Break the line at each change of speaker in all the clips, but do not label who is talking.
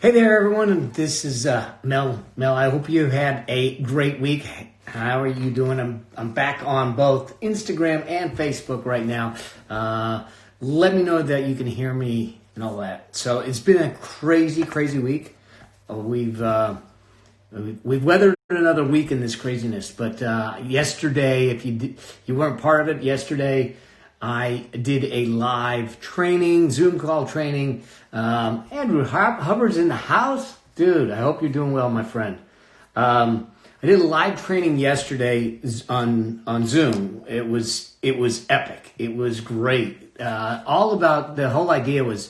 Hey there, everyone. This is Mel. I hope you had a great week. How are you doing? I'm back on both Instagram and Facebook right now. Let me know that you can hear me and all that. So it's been a crazy week. We've weathered another week in this craziness. But yesterday, if you weren't part of it, yesterday I did a live training, Zoom call training. Andrew Hubbard's in the house. Dude, I hope you're doing well, my friend. I did a live training yesterday on Zoom. It was epic. It was great. All about the whole idea was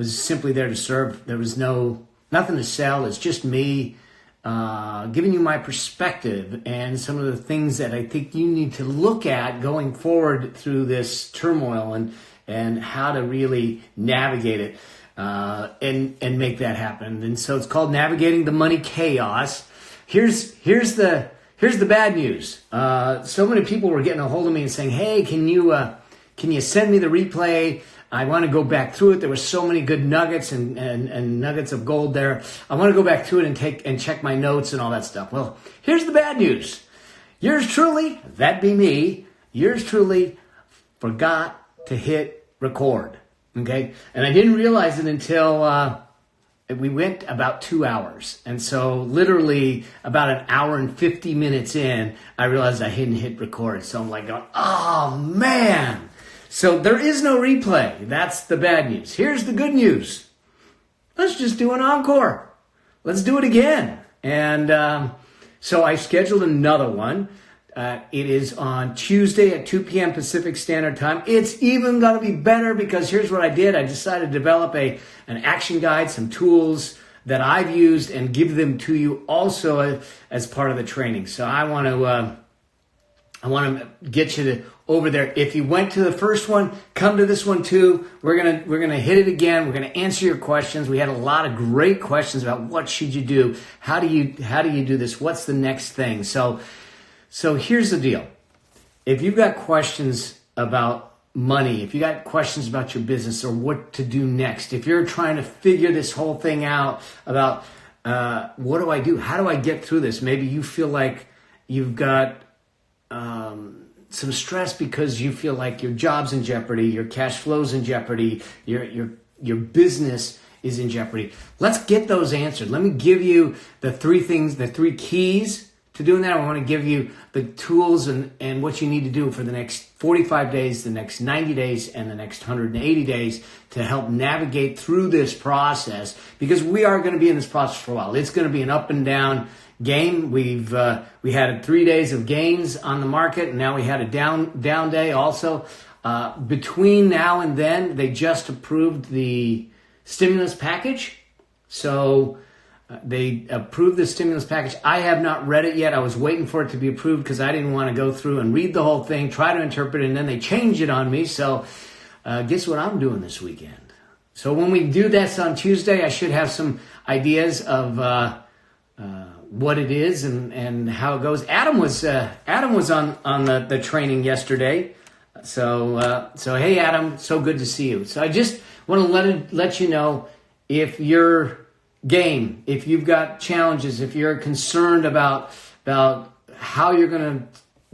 simply there to serve. There was nothing to sell. It's just me giving you my perspective and some of the things that I think you need to look at going forward through this turmoil and how to really navigate it and make that happen. And so it's called Navigating the Money Chaos. Here's the bad news. So many people were getting a hold of me and saying, "Hey, can you send me the replay? I want to go back through it. There were so many good nuggets and nuggets of gold there. I want to go back through it and check my notes and all that stuff." Well, here's the bad news. Yours truly, that be me, yours truly forgot to hit record. Okay? And I didn't realize it until we went about 2 hours. And so literally about an hour and 50 minutes in, I realized I hadn't hit record. So I'm like, oh man. So there is no replay. That's the bad news. Here's the good news. Let's just do an encore. Let's do it again. And so I scheduled another one. It is on Tuesday at 2 p.m. Pacific Standard Time. It's even going to be better because here's what I did. I decided to develop an action guide, some tools that I've used, and give them to you also as part of the training. So I want to get you over there. If you went to the first one, come to this one too. We're gonna hit it again. We're gonna answer your questions. We had a lot of great questions about what should you do, how do you do this, what's the next thing. So here's the deal. If you've got questions about money, if you got questions about your business or what to do next, if you're trying to figure this whole thing out about what do I do, how do I get through this, maybe you feel like you've got some stress because you feel like your job's in jeopardy, your cash flow's in jeopardy, your business is in jeopardy. Let's get those answered. Let me give you the three keys to doing that. I want to give you the tools and what you need to do for the next 45 days, the next 90 days, and the next 180 days to help navigate through this process, because we are going to be in this process for a while. It's going to be an up and down game. We had 3 days of gains on the market, and now we had a down day also. Between now and then, they just approved the stimulus package. So they approved the stimulus package. I have not read it yet. I was waiting for it to be approved because I didn't want to go through and read the whole thing, try to interpret it, and then they changed it on me. So guess what I'm doing this weekend? So when we do this on Tuesday, I should have some ideas of what it is and how it goes. Adam was on the training yesterday. So hey Adam, so good to see you. So I just want to let you know, if you're game, if you've got challenges, if you're concerned about how you're going to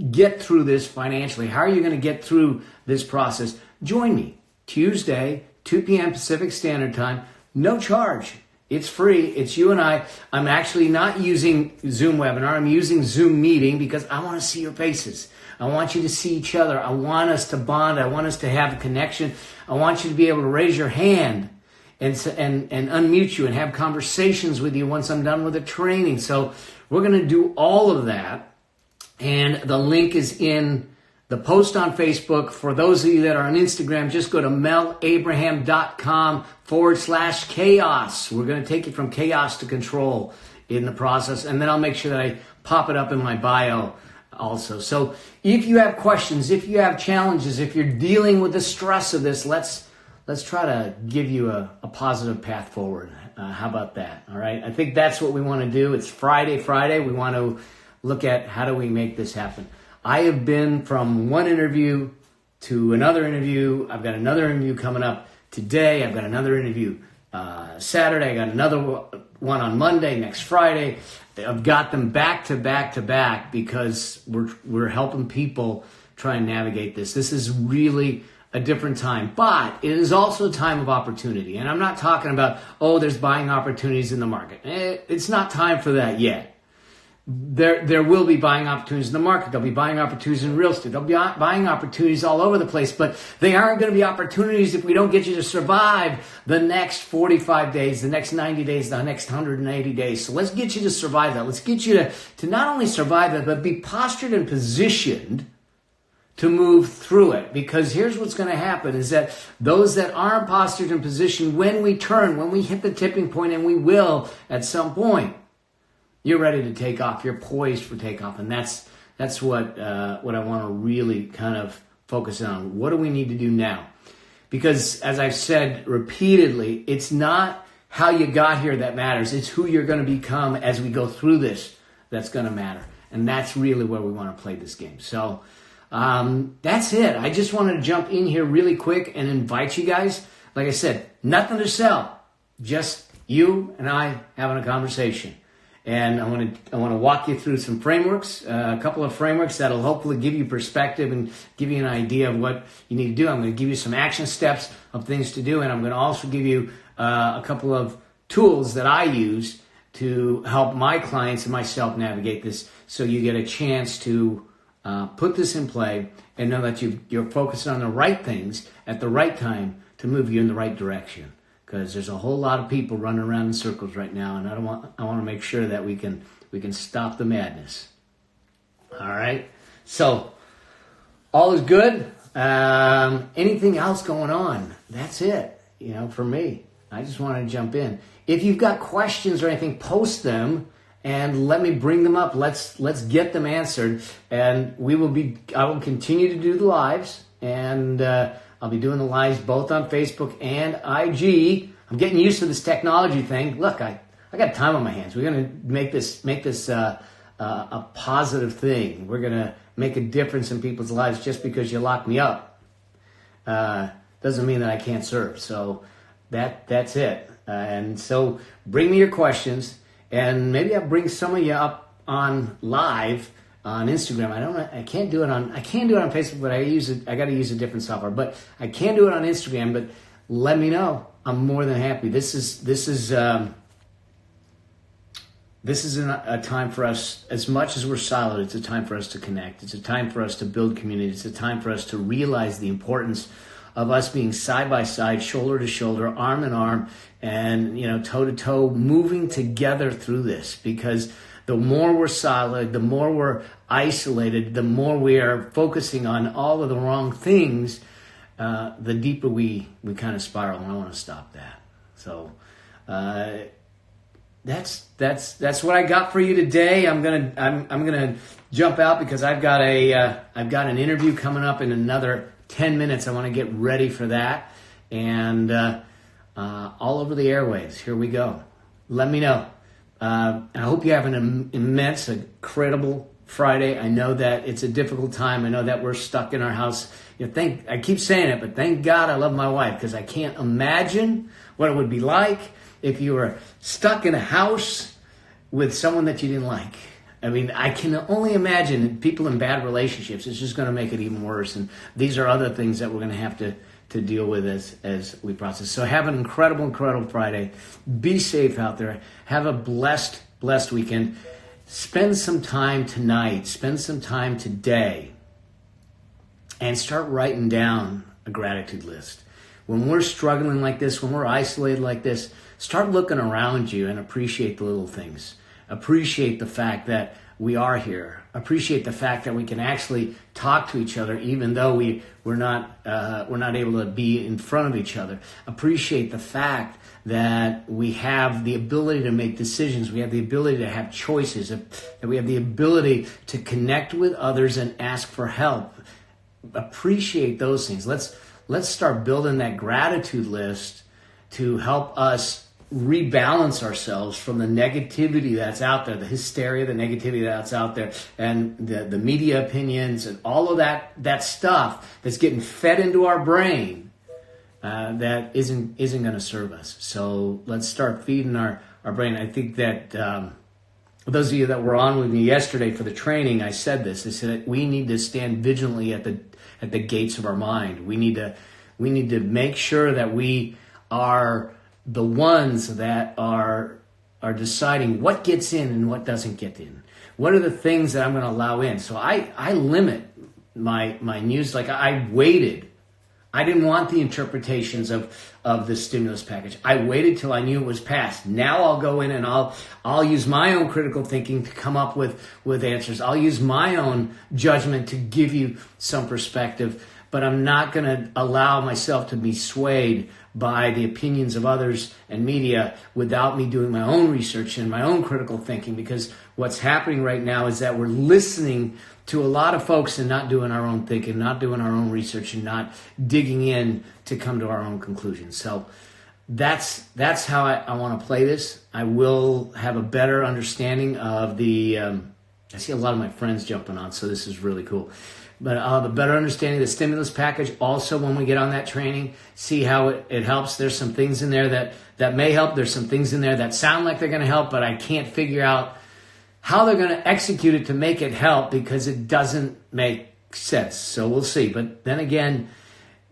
get through this financially, how are you going to get through this process, join me Tuesday, 2 p.m. Pacific Standard Time, no charge. It's free. It's you and I. I'm actually not using Zoom webinar. I'm using Zoom meeting because I want to see your faces. I want you to see each other. I want us to bond. I want us to have a connection. I want you to be able to raise your hand and unmute you and have conversations with you once I'm done with the training. So we're going to do all of that. And the link is in the post on Facebook. For those of you that are on Instagram, just go to melabraham.com/chaos. We're going to take it from chaos to control in the process. And then I'll make sure that I pop it up in my bio also. So if you have questions, if you have challenges, if you're dealing with the stress of this, let's try to give you a positive path forward. How about that? All right. I think that's what we want to do. It's Friday. We want to look at how do we make this happen. I have been from one interview to another interview. I've got another interview coming up today. I've got another interview Saturday. I got another one on Monday, next Friday. I've got them back to back to back because we're helping people try and navigate this. This is really a different time, but it is also a time of opportunity. And I'm not talking about, there's buying opportunities in the market. It's not time for that yet. There will be buying opportunities in the market. There'll be buying opportunities in real estate. There'll be buying opportunities all over the place, but they aren't going to be opportunities if we don't get you to survive the next 45 days, the next 90 days, the next 180 days. So let's get you to survive that. Let's get you to not only survive that, but be postured and positioned to move through it. Because here's what's going to happen is that those that aren't postured and positioned, when we turn, when we hit the tipping point, and we will at some point, you're ready to take off. You're poised for takeoff. And that's what I want to really kind of focus on. What do we need to do now? Because as I've said repeatedly, it's not how you got here that matters. It's who you're going to become as we go through this that's going to matter. And that's really where we want to play this game. So that's it. I just wanted to jump in here really quick and invite you guys. Like I said, nothing to sell. Just you and I having a conversation. And I want to walk you through some frameworks, a couple of frameworks that'll hopefully give you perspective and give you an idea of what you need to do. I'm going to give you some action steps of things to do, and I'm going to also give you a couple of tools that I use to help my clients and myself navigate this, so you get a chance to put this in play and know that you're focused on the right things at the right time to move you in the right direction. Because there's a whole lot of people running around in circles right now, and I want to make sure that we can stop the madness. All right. So all is good. Anything else going on? That's it. For me, I just wanted to jump in. If you've got questions or anything, post them and let me bring them up. Let's get them answered, and I will continue to do the lives, and I'll be doing the lives both on Facebook and IG. I'm getting used to this technology thing. Look, I got time on my hands. We're going to make this a positive thing. We're going to make a difference in people's lives. Just because you lock me up doesn't mean that I can't serve. So that's it. And so bring me your questions, and maybe I'll bring some of you up on live on Instagram. I can't do it on Facebook, but I got to use a different software. But I can do it on Instagram. But let me know. I'm more than happy. This is a time for us. As much as we're solid, it's a time for us to connect. It's a time for us to build community. It's a time for us to realize the importance of us being side by side, shoulder to shoulder, arm in arm, and toe to toe, moving together through this. Because the more we're solid, the more we're isolated, the more we are focusing on all of the wrong things, the deeper we kind of spiral, and I want to stop that. So that's what I got for you today. I'm gonna jump out because I've got an interview coming up in another 10 minutes. I want to get ready for that, and all over the airwaves. Here we go. Let me know. I hope you have an immense, incredible Friday. I know that it's a difficult time. I know that we're stuck in our house. I keep saying it, but thank God I love my wife, because I can't imagine what it would be like if you were stuck in a house with someone that you didn't like. I mean, I can only imagine people in bad relationships. It's just going to make it even worse. And these are other things that we're going to have to deal with as we process. So have an incredible, incredible Friday. Be safe out there. Have a blessed weekend. Spend some time tonight. Spend some time today. And start writing down a gratitude list. When we're struggling like this, when we're isolated like this, start looking around you and appreciate the little things. Appreciate the fact that we are here. Appreciate the fact that we can actually talk to each other, even though we're not able to be in front of each other. Appreciate the fact that we have the ability to make decisions. We have the ability to have choices. That we have the ability to connect with others and ask for help. Appreciate those things. Let's start building that gratitude list to help us rebalance ourselves from the negativity that's out there, the hysteria, the negativity that's out there, and the media opinions and all of that stuff that's getting fed into our brain. that isn't going to serve us. So let's start feeding our brain. I think that those of you that were on with me yesterday for the training, I said this. I said we need to stand vigilantly at the gates of our mind. We need to make sure that we are the ones that are deciding what gets in and what doesn't get in. What are the things that I'm going to allow in? So I limit my news. Like I waited. I didn't want the interpretations of the stimulus package. I waited till I knew it was passed. Now I'll go in and I'll use my own critical thinking to come up with answers. I'll use my own judgment to give you some perspective, but I'm not going to allow myself to be swayed by the opinions of others and media without me doing my own research and my own critical thinking, because what's happening right now is that we're listening to a lot of folks and not doing our own thinking, not doing our own research, and not digging in to come to our own conclusions. So that's how I want to play this. I will have a better understanding of the, I see a lot of my friends jumping on, so this is really cool. But I'll have a better understanding of the stimulus package. Also, when we get on that training, see how it helps. There's some things in there that may help. There's some things in there that sound like they're going to help, but I can't figure out how they're going to execute it to make it help, because it doesn't make sense. So we'll see. But then again,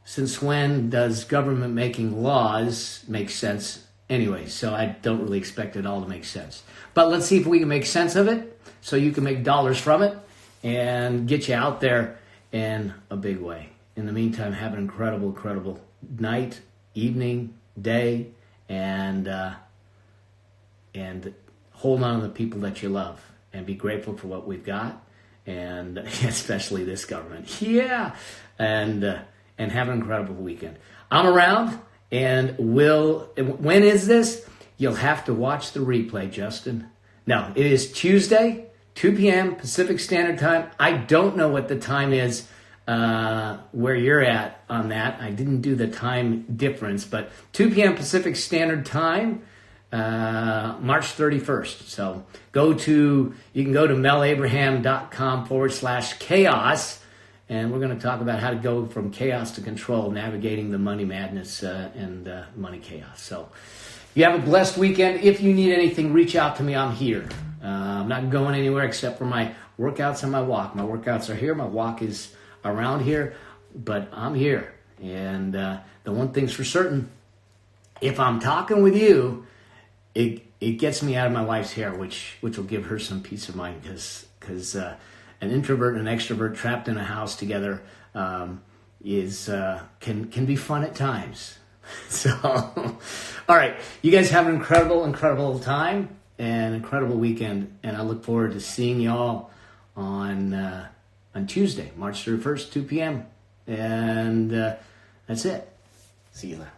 since when does government making laws make sense anyway? So I don't really expect it all to make sense. But let's see if we can make sense of it so you can make dollars from it and get you out there in a big way. In the meantime, have an incredible, incredible night, evening, day, and hold on to the people that you love and be grateful for what we've got, and especially this government. Yeah. And have an incredible weekend. I'm around, and when is this? You'll have to watch the replay, Justin. No, it is Tuesday, 2 p.m. Pacific Standard Time. I don't know what the time is where you're at on that. I didn't do the time difference, but 2 p.m. Pacific Standard Time, March 31st. So you can go to melabraham.com/chaos, and we're going to talk about how to go from chaos to control, navigating the money madness and money chaos. So you have a blessed weekend. If you need anything, reach out to me. I'm here. I'm not going anywhere except for my workouts and my walk. My workouts are here. My walk is around here, but I'm here. And the one thing's for certain, if I'm talking with you, it gets me out of my wife's hair, which will give her some peace of mind, because an introvert and an extrovert trapped in a house together can be fun at times. So, all right, you guys have an incredible, incredible time and incredible weekend, and I look forward to seeing y'all on Tuesday, March 31st, 2 p.m. And that's it. See you later.